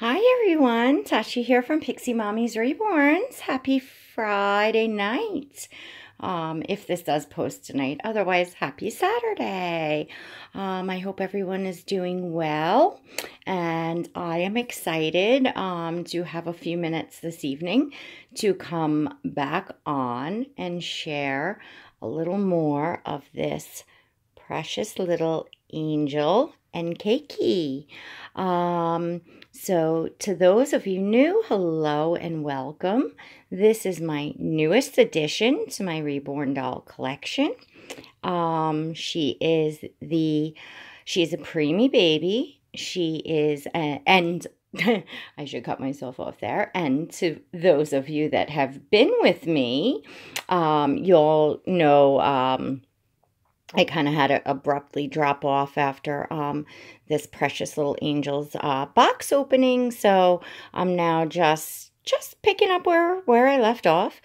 Hi everyone, Tashi here from Pixie Mommy's Reborns. Happy Friday night. If this does post tonight, otherwise happy Saturday. I hope everyone is doing well, and I am excited to have a few minutes this evening to come back on and share a little more of this precious little angel Nkechi. So to those of you new, hello and welcome. This is my newest addition to my Reborn doll collection. She is a preemie baby. She is, and I should cut myself off there. And to those of you that have been with me, you'll know, I kind of had to abruptly drop off after this precious little angel's box opening. So I'm now just picking up where I left off.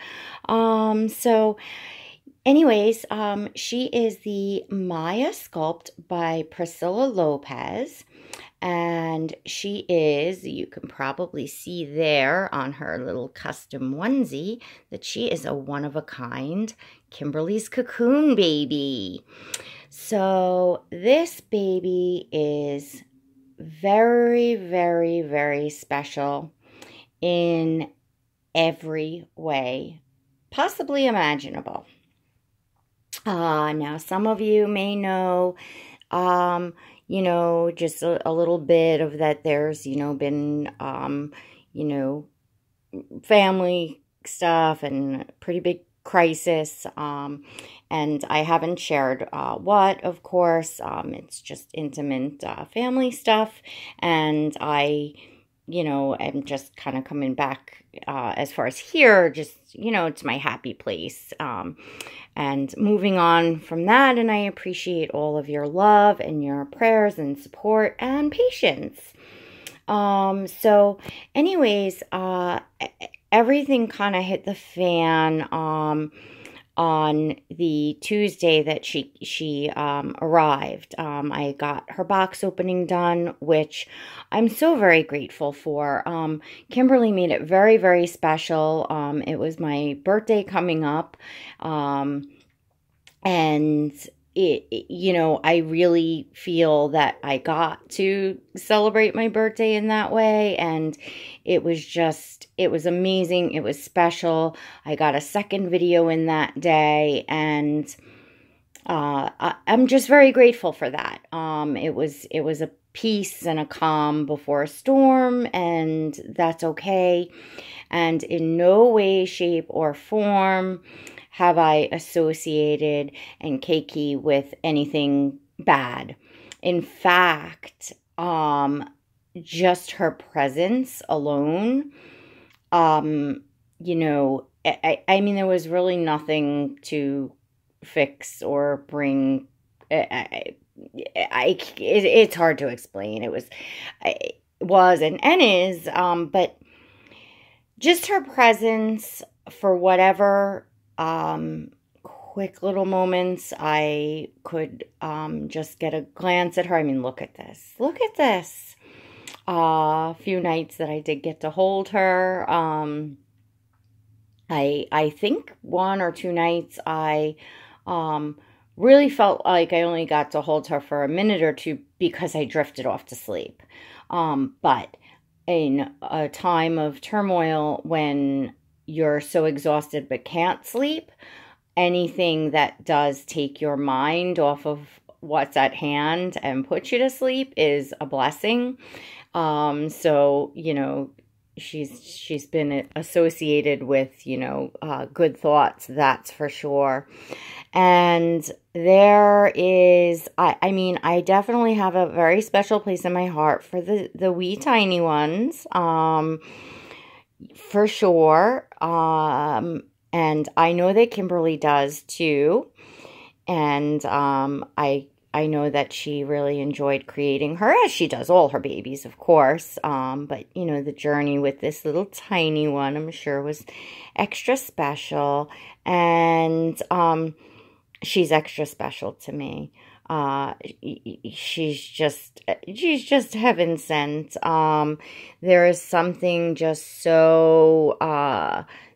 So anyways, she is the Maia sculpt by Pricilla Lopes. And she is, you can probably see there on her little custom onesie, that she is a one-of-a-kind Kymbelree's Cocoon baby. So this baby is very, very, very special in every way possibly imaginable. Now, some of you may know, just a little bit of that there's, been, family stuff and pretty big crisis. And I haven't shared what, of course. It's just intimate family stuff. And I, am just kind of coming back as far as here, just, it's my happy place. And moving on from that, and I appreciate all of your love and your prayers and support and patience. So anyways, everything kind of hit the fan on the Tuesday that she arrived. I got her box opening done, which I'm so very grateful for. Kymbelree made it very, very special. It was my birthday coming up, and I really feel that I got to celebrate my birthday in that way, and it was amazing. It was special. I got a second video in that day, and I'm just very grateful for that. It was a peace and a calm before a storm, and that's okay. And in no way, shape, or form have I associated Nkechi with anything bad. In fact, just her presence alone, I mean, there was really nothing to fix or bring. It's hard to explain. It was and is, but just her presence for whatever quick little moments I could just get a glance at her. I mean, look at this. Look at this. A few nights that I did get to hold her. I think one or two nights I really felt like I only got to hold her for a minute or two because I drifted off to sleep. But in a time of turmoil when you're so exhausted but can't sleep, anything that does take your mind off of what's at hand and put you to sleep is a blessing. So, she's been associated with, good thoughts, that's for sure. And there is, I definitely have a very special place in my heart for the wee tiny ones. For sure. And I know that Kymbelree does too. And I know that she really enjoyed creating her, as she does all her babies, of course. But, the journey with this little tiny one, I'm sure, was extra special. And she's extra special to me. She's just heaven sent. There is something just so,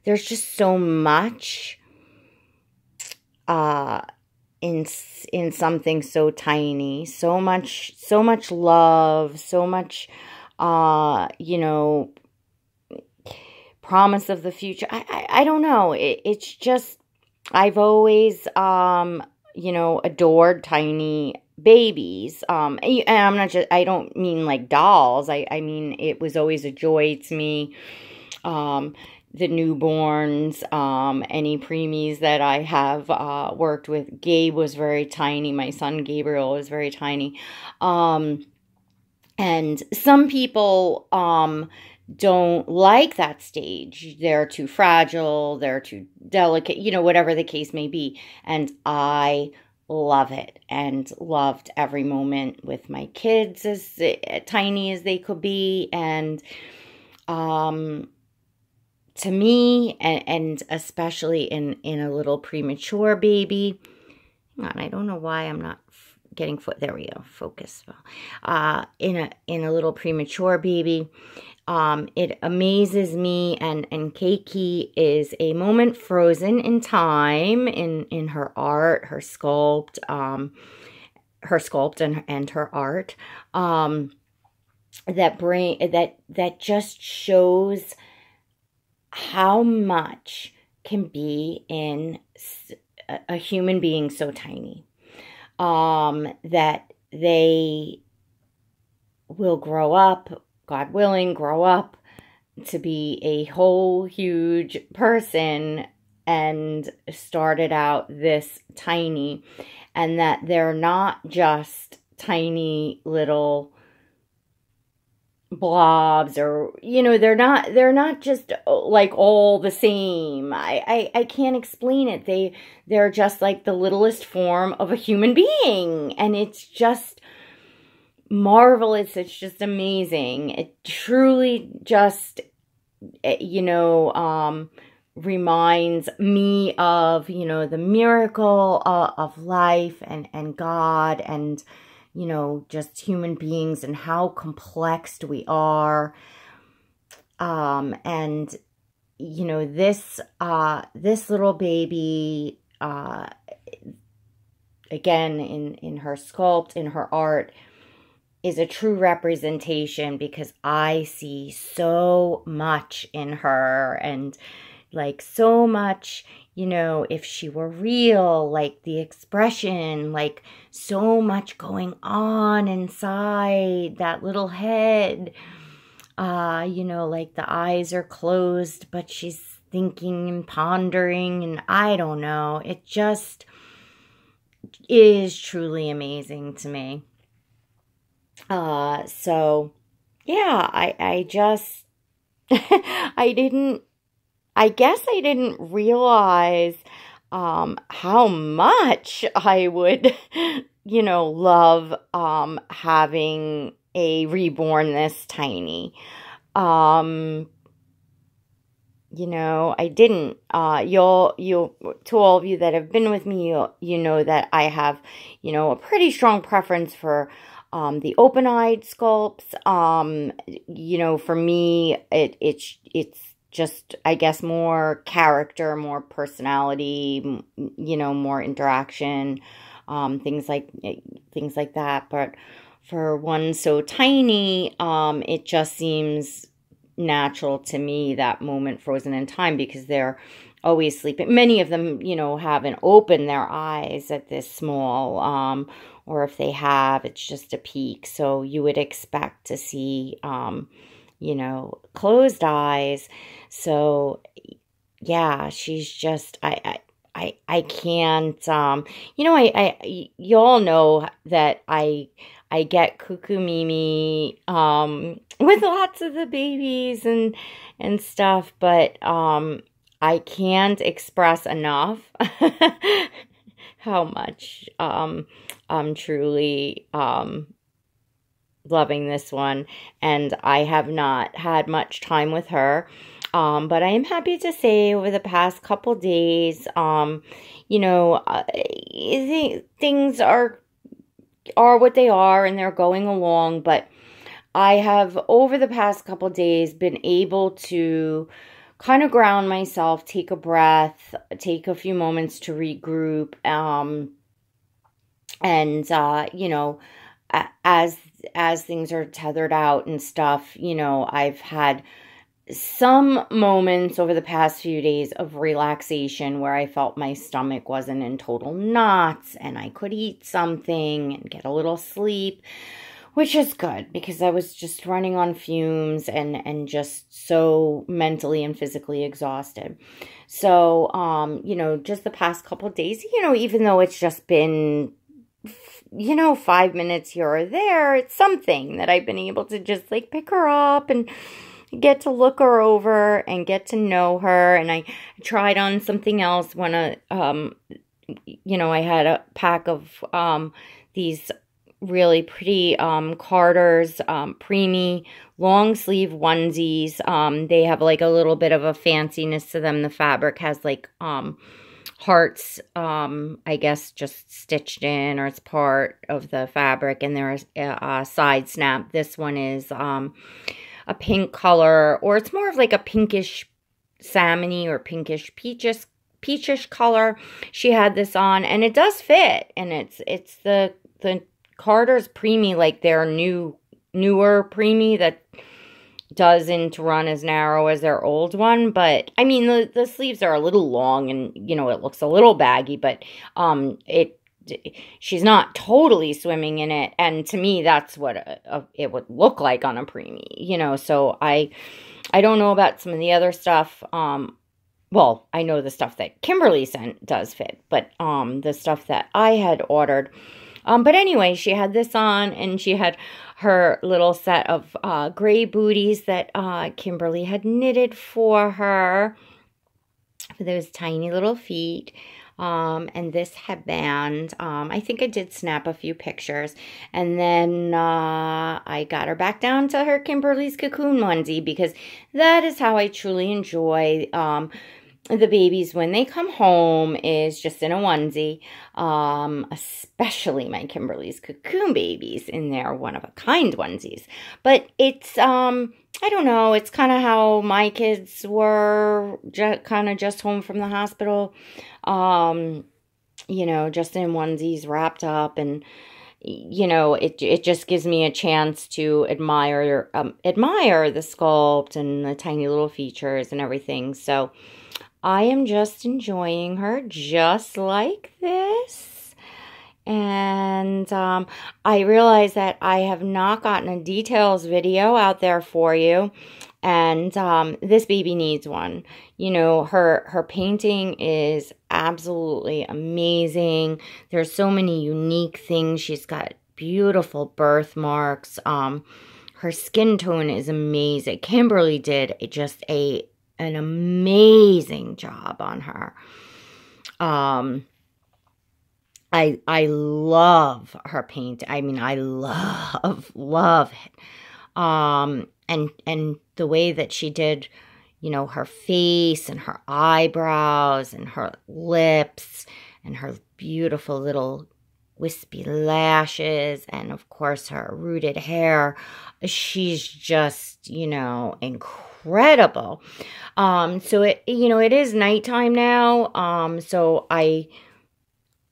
there's just so much, in something so tiny, so much love, so much, promise of the future. I don't know. It's just, I've always, adored tiny babies. And I'm not just, I don't mean like dolls. I mean, it was always a joy to me. The newborns, any preemies that I have worked with. Gabe was very tiny. My son Gabriel was very tiny. And some people don't like that stage. They're too fragile, they're too delicate, whatever the case may be. And I love it and loved every moment with my kids, as tiny as they could be. And to me, and especially in a little premature baby. Hang on, I don't know why I'm not getting there we go, focus. In a little premature baby, it amazes me, and Nkechi is a moment frozen in time in her art, her sculpt, and her art, that just shows how much can be in a human being so tiny, that they will grow up, God willing, grow up to be a whole huge person, and started out this tiny, and that they're not just tiny little blobs, or they're not just like all the same. I can't explain it. They're just like the littlest form of a human being, and it's just marvelous. It's just amazing. It truly just reminds me of the miracle of life, and God, and just human beings, and how complex we are. And, this little baby, again, in her sculpt, in her art, is a true representation, because I see so much in her, and like so much, if she were real, like the expression, like so much going on inside that little head, like the eyes are closed, but she's thinking and pondering, and I don't know, it just is truly amazing to me. So yeah, I just, I guess I didn't realize, how much I would, love, having a reborn this tiny. I didn't, to all of you that have been with me, you know that I have, a pretty strong preference for, the open-eyed sculpts. For me, it's just, I guess, more character, more personality, more interaction, things like that. But for one so tiny, it just seems natural to me, that moment frozen in time, because they're always sleeping. Many of them, haven't opened their eyes at this small, or if they have, it's just a peek. So you would expect to see, closed eyes. So yeah, she's just, I can't, you all know that I get cuckoo Mimi, with lots of the babies and stuff, but, I can't express enough how much, I'm truly, loving this one. And I have not had much time with her, but I am happy to say over the past couple days, things are are what they are and they're going along, but I have, over the past couple days, been able to kind of ground myself, take a breath, take a few moments to regroup, and you know, as things are tethered out and stuff, you know, I've had some moments over the past few days of relaxation where I felt my stomach wasn't in total knots and I could eat something and get a little sleep, which is good because I was just running on fumes and just so mentally and physically exhausted. So, you know, just the past couple of days, you know, even though it's just been, you know, 5 minutes here or there, it's something that I've been able to just like pick her up and get to look her over and get to know her. And I tried on something else when you know, I had a pack of these really pretty Carter's preemie long sleeve onesies. They have like a little bit of a fanciness to them. The fabric has like hearts, I guess, just stitched in, or it's part of the fabric, and there's a side snap. This one is a pink color, or it's more of like a pinkish salmony or pinkish peachish color. She had this on, and it does fit, and it's the Carter's preemie, like their newer preemie that doesn't run as narrow as their old one. But I mean, the sleeves are a little long, and you know, it looks a little baggy, but she's not totally swimming in it, and to me that's what it would look like on a preemie, you know. So I don't know about some of the other stuff. Well, I know the stuff that Kymbelree sent does fit, but the stuff that I had ordered, but anyway, she had this on, and she had her little set of gray booties that Kymbelree had knitted for her, for those tiny little feet. And this headband, I think I did snap a few pictures, and then I got her back down to her Kymbelree's Cocoon onesie, because that is how I truly enjoy the babies when they come home, is just in a onesie, especially my Kymbelree's Cocoon babies in their one-of-a-kind onesies. But it's, I don't know, it's kind of how my kids were, kind of just home from the hospital, you know, just in onesies, wrapped up, and you know, it just gives me a chance to admire the sculpt and the tiny little features and everything. So I am just enjoying her just like this. And I realize that I have not gotten a details video out there for you. And this baby needs one. You know, her painting is absolutely amazing. There's so many unique things. She's got beautiful birthmarks. Her skin tone is amazing. Kymbelree did just an amazing job on her. I love her paint. I mean, I love it. And the way that she did, you know, her face and her eyebrows and her lips and her beautiful little wispy lashes, and of course her rooted hair. She's just, you know, incredible. So it, you know, it is nighttime now. So I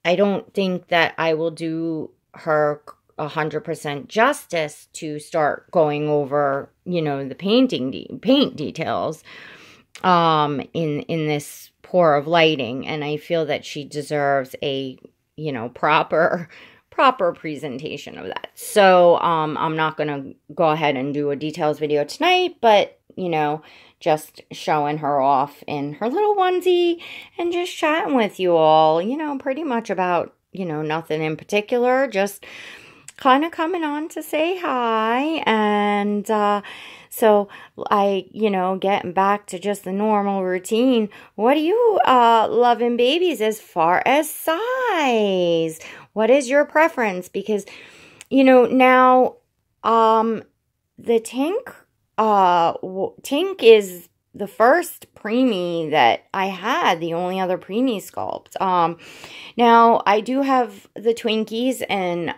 don't think that I will do her 100% justice to start going over, you know, the paint details in this pour of lighting, and I feel that she deserves a, you know, proper presentation of that. So I'm not gonna go ahead and do a details video tonight, but you know, just showing her off in her little onesie and just chatting with you all, you know, pretty much about, you know, nothing in particular, just kind of coming on to say hi. And so I, you know, getting back to just the normal routine. What do you love in babies as far as size? What is your preference? Because, you know, now the Tink is the first preemie that I had, the only other preemie sculpt. Now, I do have the Twinkies, and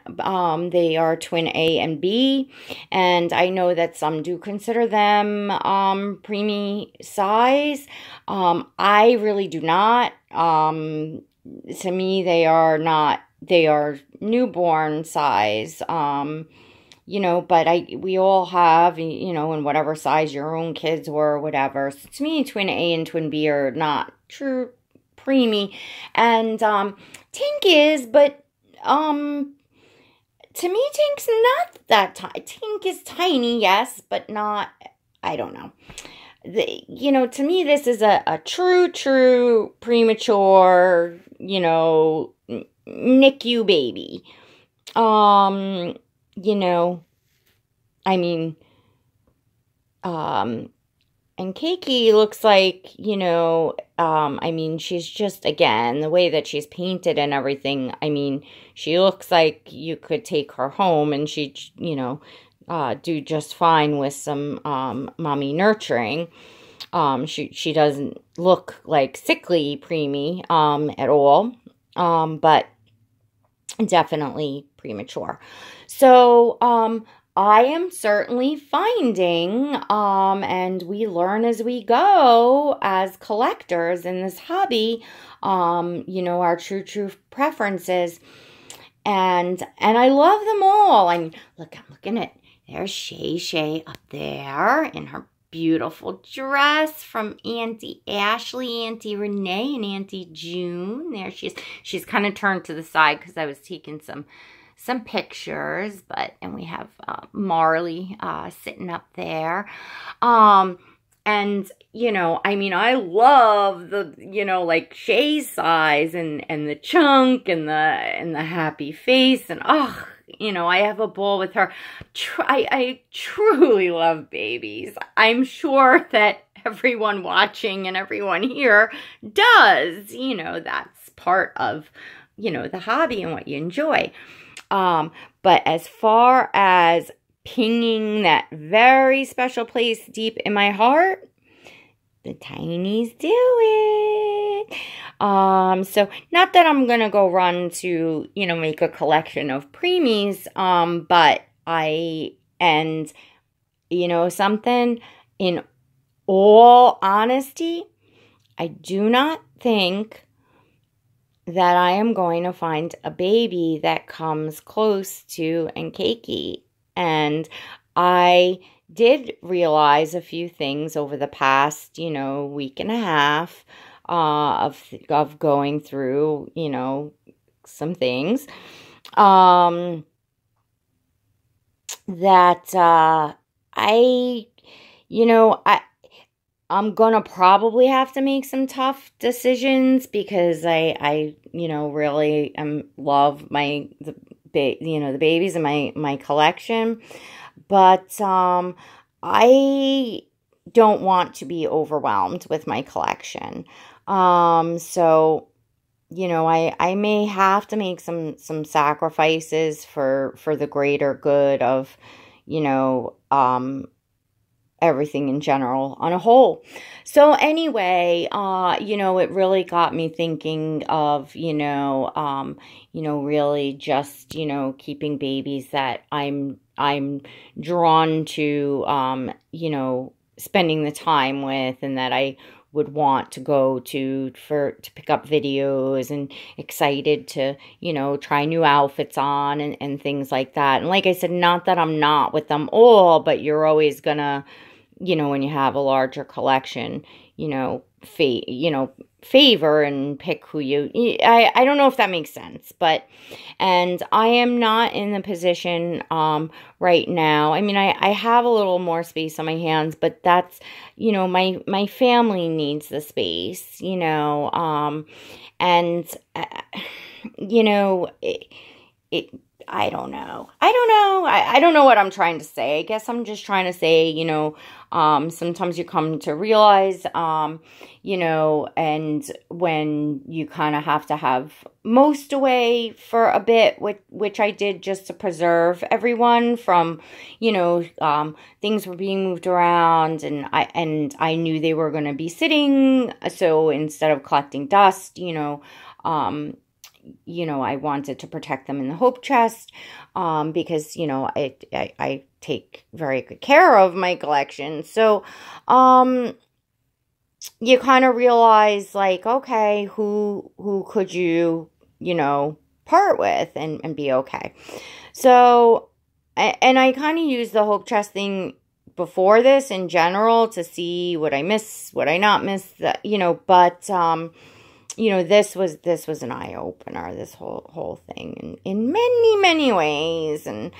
they are twin A and B, and I know that some do consider them preemie size. I really do not. To me, they are not. They are newborn size. You know, but we all have, you know, in whatever size your own kids were or whatever. So to me, twin A and twin B are not true preemie. And Tink is, but to me, Tink's not that tiny. Tink is tiny, yes, but not, I don't know. You know, to me, this is a true premature, you know, NICU baby. You know, I mean, Nkechi looks like, you know, I mean, she's just, again, the way that she's painted and everything, I mean, she looks like you could take her home and she'd, you know, do just fine with some mommy nurturing. She doesn't look like sickly preemie at all, but definitely premature. So, I am certainly finding, and we learn as we go as collectors in this hobby, you know, our true preferences. And I love them all. I mean, look, I'm looking at, there's Shay up there in her beautiful dress from Auntie Ashley, Auntie Renee, and Auntie June. There she is. She's kind of turned to the side because I was taking some pictures, and we have Marley sitting up there. And, you know, I mean, I love the, you know, like Shay's size and the chunk and the happy face, and oh, you know, I have a ball with her. I truly love babies. I'm sure that everyone watching and everyone here does. You know, that's part of, you know, the hobby and what you enjoy. But as far as pinging that very special place deep in my heart, the tinies do it. So not that I'm going to go run to, you know, make a collection of preemies, but and you know something, in all honesty, I do not think that I am going to find a baby that comes close to Nkechi. And I did realize a few things over the past, you know, week and a half of going through, you know, some things that I'm going to probably have to make some tough decisions because I you know, really love the babies in my collection. But I don't want to be overwhelmed with my collection. So, you know, I may have to make some sacrifices for the greater good of, you know, everything in general on a whole. So anyway, you know, it really got me thinking of, you know, really just, you know, keeping babies that I'm drawn to, you know, spending the time with, and that I would want to go to pick up videos, and excited to, you know, try new outfits on and things like that. And like I said, not that I'm not with them all, but you're always gonna, you know, when you have a larger collection, you know, favor and pick who you, I don't know if that makes sense, but, and I am not in the position, right now. I mean, I have a little more space on my hands, but that's, you know, my family needs the space, you know, and, you know, I don't know. I don't know what I'm trying to say. I guess I'm just trying to say, you know, sometimes you come to realize, you know, and when you kind of have to have most away for a bit, which I did just to preserve everyone from, you know, things were being moved around, and I knew they were going to be sitting. So instead of collecting dust, you know, I wanted to protect them in the hope chest, because, you know, I take very good care of my collection. So, you kind of realize, like, okay, who could you, you know, part with and be okay. So, and I kind of used the hope chest thing before this in general to see what I miss, what I not miss, you know, but, you know, this was an eye opener, this whole thing in many ways. And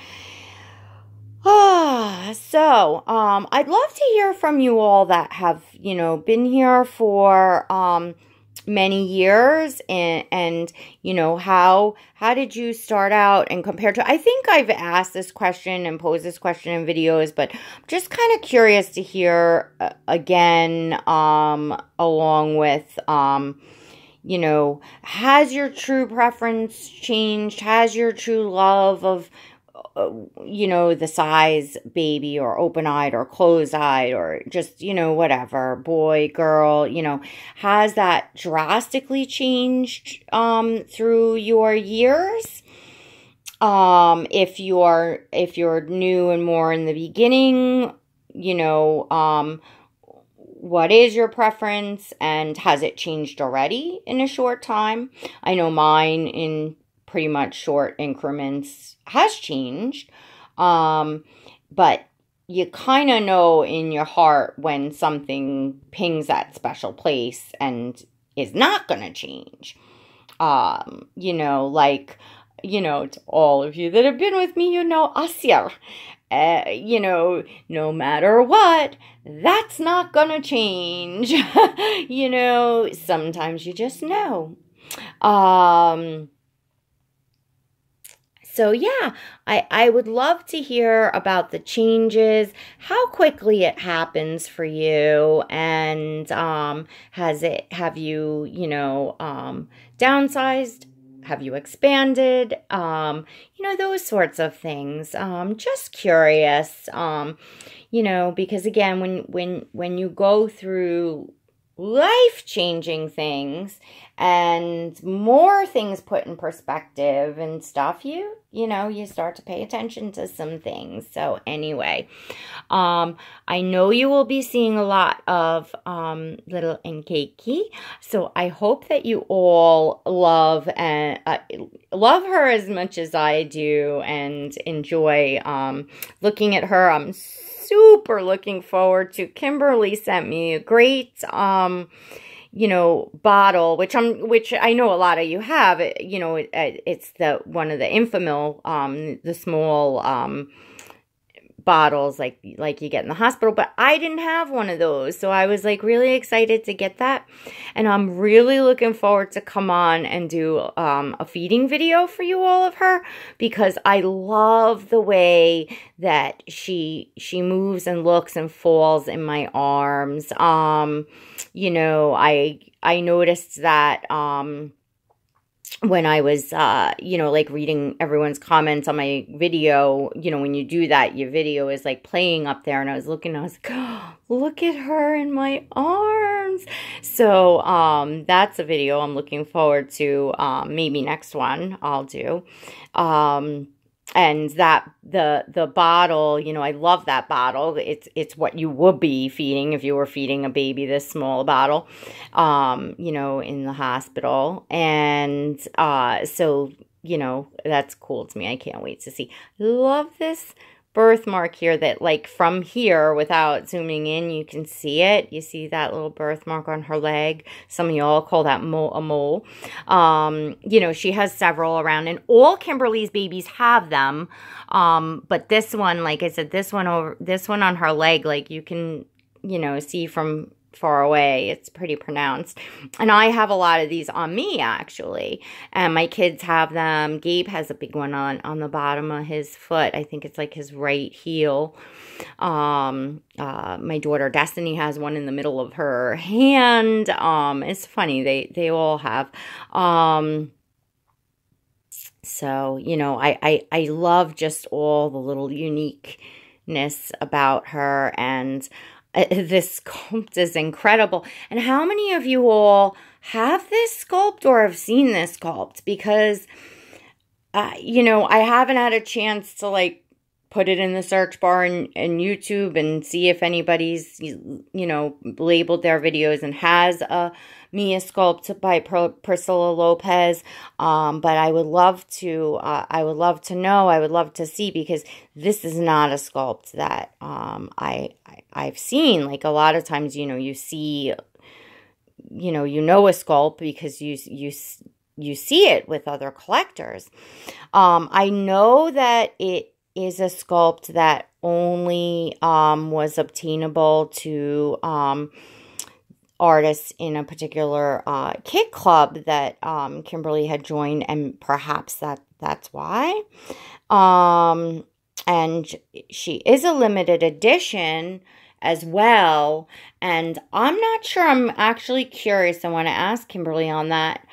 so I'd love to hear from you all that have, you know, been here for many years, and you know, how did you start out and compare to, I think I've asked this question and posed this question in videos, but I'm just kind of curious to hear again, along with you know, has your true preference changed? Has your true love of, you know, the size baby or open-eyed or closed-eyed or just, you know, whatever, boy, girl, you know, has that drastically changed through your years? If you're new and more in the beginning, you know, what is your preference, and has it changed already in a short time? I know mine in pretty much short increments has changed. But you kind of know in your heart when something pings that special place and is not going to change. You know, like, you know, to all of you that have been with me, you know, Asya. You know, no matter what, that's not gonna change. You know, sometimes you just know. So yeah, I would love to hear about the changes, how quickly it happens for you, and have you, you know, downsized? Have you expanded? You know, those sorts of things. Just curious, you know, because again, when you go through life-changing things and more things put in perspective and stuff, you know, you start to pay attention to some things. So anyway, I know you will be seeing a lot of little Nkechi, so I hope that you all love her as much as I do and enjoy looking at her. I'm super looking forward to, Kymbelree sent me a great you know, bottle, which I know a lot of you have. You know, it's one of the Infamil, the small bottles like you get in the hospital, but I didn't have one of those, so I was like really excited to get that, and I'm really looking forward to come on and do a feeding video for you all of her, because I love the way that she moves and looks and falls in my arms. You know, I noticed that when I was, you know, like reading everyone's comments on my video, you know, when you do that, your video is like playing up there, and I was looking, I was like, oh, look at her in my arms. So, that's a video I'm looking forward to, maybe next one I'll do. And that, the bottle, you know, I love that bottle. It's what you would be feeding if you were feeding a baby this small bottle, you know, in the hospital. And, so, you know, that's cool to me. I can't wait to see. Love this birthmark here that, like, from here, without zooming in, you can see it. You see that little birthmark on her leg. Some of y'all call that a mole. You know, she has several around, and all Kymbelree's babies have them. But this one, like I said, this one on her leg, like you can, you know, see from far away. It's pretty pronounced. And I have a lot of these on me, actually. And my kids have them. Gabe has a big one on the bottom of his foot. I think it's like his right heel. My daughter Destiny has one in the middle of her hand. It's funny. They all have. So, you know, I love just all the little uniqueness about her, and this sculpt is incredible. And how many of you all have this sculpt or have seen this sculpt? Because, you know, I haven't had a chance to, like, put it in the search bar in YouTube and see if anybody's, you know, labeled their videos and has a Maia sculpt by Pricilla Lopes. But I would love to, I would love to know, I would love to see, because this is not a sculpt that I've seen. Like, a lot of times, you know, you see, you know a sculpt because you see it with other collectors. I know that it is a sculpt that only was obtainable to artists in a particular kit club that Kymbelree had joined, and perhaps that's why. And she is a limited edition as well, and I'm not sure. I'm actually curious. I want to ask Kymbelree on that,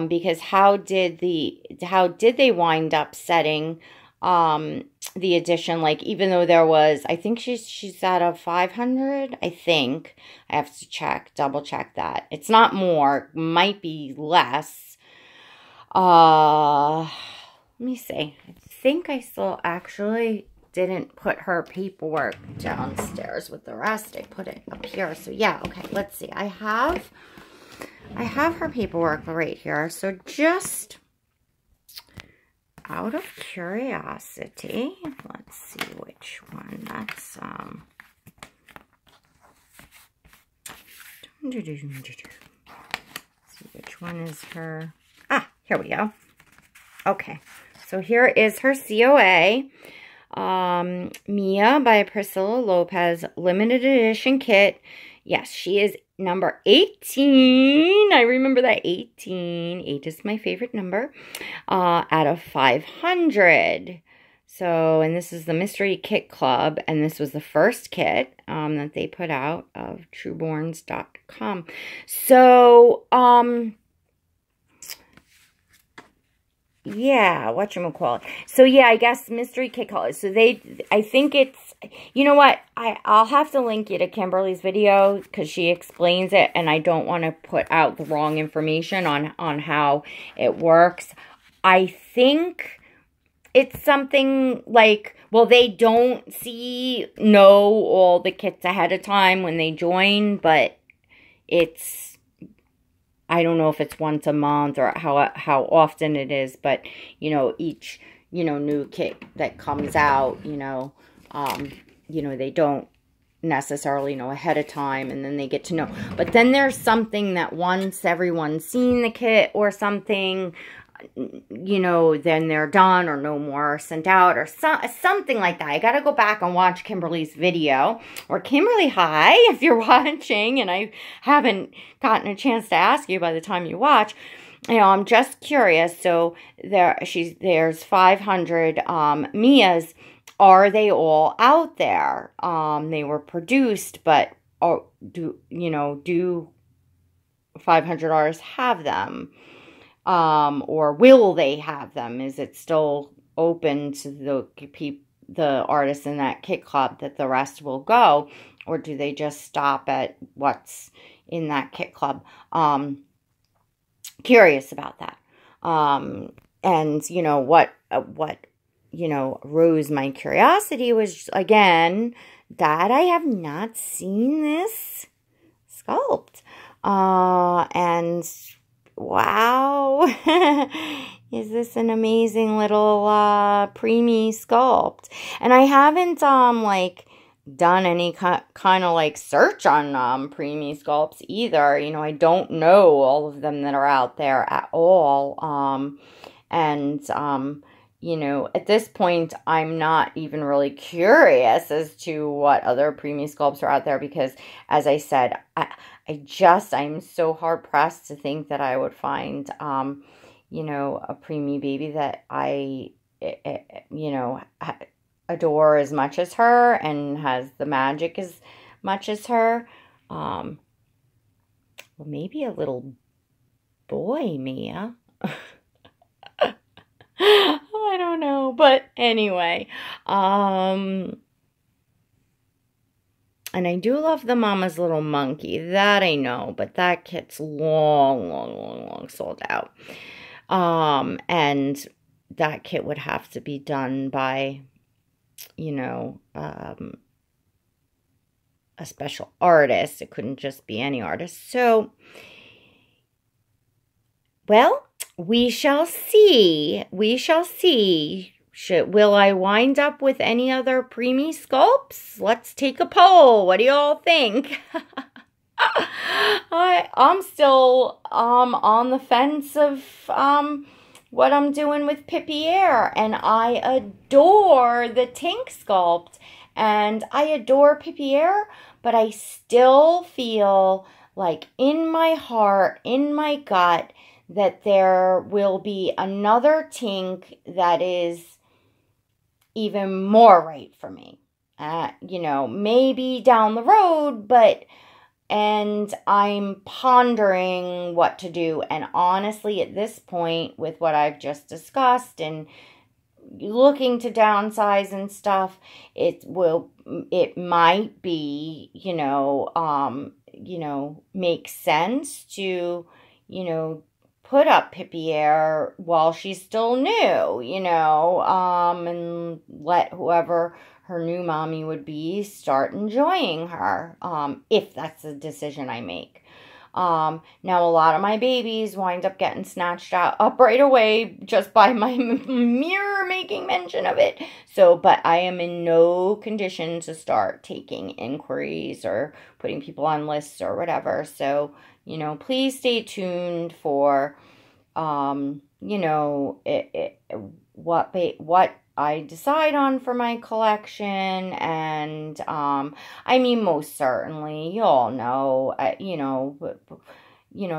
because how did they wind up setting the edition? Like, even though there was, I think she's at a 500, I think. I have to double check that. It's not more, might be less. Let me see. I think I still actually didn't put her paperwork downstairs with the rest. I put it up here. So yeah, okay, let's see. I have her paperwork right here. So just out of curiosity, let's see which one. That's see which one is her. Here we go. Okay, so here is her COA. Maia by Pricilla Lopes limited edition kit. Yes, she is number 18. I remember that 18. 8 is my favorite number. Out of 500. So, and this is the Mystery Kit Club, and this was the first kit that they put out of Reborns.com. So, yeah, whatchamacallit. So, yeah, I guess Mystery Kit Colors. So, I think it's, you know what? I'll have to link you to Kymbelree's video because she explains it, and I don't want to put out the wrong information on how it works. I think it's something like, well, they don't know all the kits ahead of time when they join, but it's, I don't know if it's once a month or how often it is, but, you know, each, you know, new kit that comes out, you know, they don't necessarily know ahead of time, and then they get to know. But then there's something that once everyone's seen the kit or something, you know, then they're done or no more sent out or something like that. I got to go back and watch Kymbelree's video. Or Kymbelree, hi, if you're watching and I haven't gotten a chance to ask you by the time you watch. You know, I'm just curious. So there's 500 Maias. Are they all out there? They were produced, but do 500 artists have them? Or will they have them? Is it still open to the artists in that kit club that the rest will go? Or do they just stop at what's in that kit club? Curious about that. And, you know, what rose my curiosity was, again, that I have not seen this sculpt. And wow, is this an amazing little preemie sculpt? And I haven't done any kind of like search on preemie sculpts either. You know, I don't know all of them that are out there at all. you know, at this point, I'm not even really curious as to what other preemie sculpts are out there because, as I said, I'm so hard pressed to think that I would find, you know, a preemie baby that you know, adore as much as her and has the magic as much as her. Well, maybe a little boy, Mia. I don't know, but anyway, and I do love the Mama's Little Monkey, that I know, but that kit's long sold out. And that kit would have to be done by, you know, a special artist. It couldn't just be any artist. So, well, we shall see. We shall see. Will I wind up with any other preemie sculpts? Let's take a poll. What do y'all think? I'm still on the fence of what I'm doing with Pippier, and I adore the Tink sculpt, and I adore Pippier, but I still feel like in my heart, in my gut, that there will be another Tink that is even more right for me. You know, maybe down the road, and I'm pondering what to do. And honestly, at this point, with what I've just discussed and looking to downsize and stuff, it might be, you know, make sense to, you know, put up Pippier while she's still new, you know, and let whoever her new mommy would be start enjoying her, if that's the decision I make. Now, a lot of my babies wind up getting snatched up right away just by my mere making mention of it. So, but I am in no condition to start taking inquiries or putting people on lists or whatever. So, you know, please stay tuned for, you know, what I decide on for my collection. And, I mean, most certainly, you all know, you know,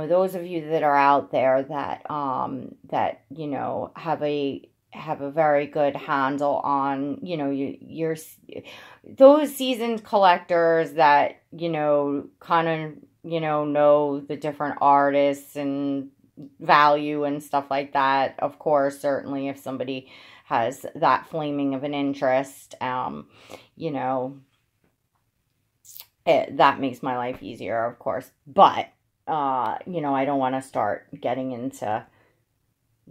those of you that are out there that, you know, have a very good handle on, you know, your those seasoned collectors that, you know, kind of, you know the different artists and value and stuff like that. Of course, certainly if somebody has that flaming of an interest, you know, that makes my life easier, of course. But, you know, I don't want to start getting into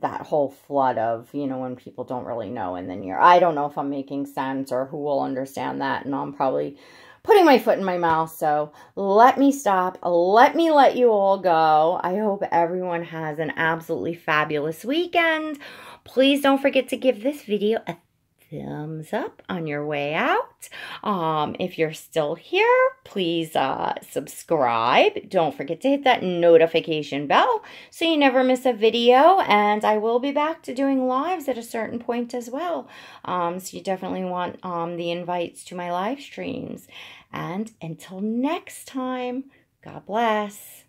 that whole flood of, you know, when people don't really know, and then I don't know if I'm making sense or who will understand that, and I'm probably putting my foot in my mouth. So let me stop. Let me let you all go. I hope everyone has an absolutely fabulous weekend. Please don't forget to give this video a thumbs up on your way out. If you're still here, please subscribe. Don't forget to hit that notification bell so you never miss a video. And I will be back to doing lives at a certain point as well. So you definitely want the invites to my live streams. And until next time, God bless.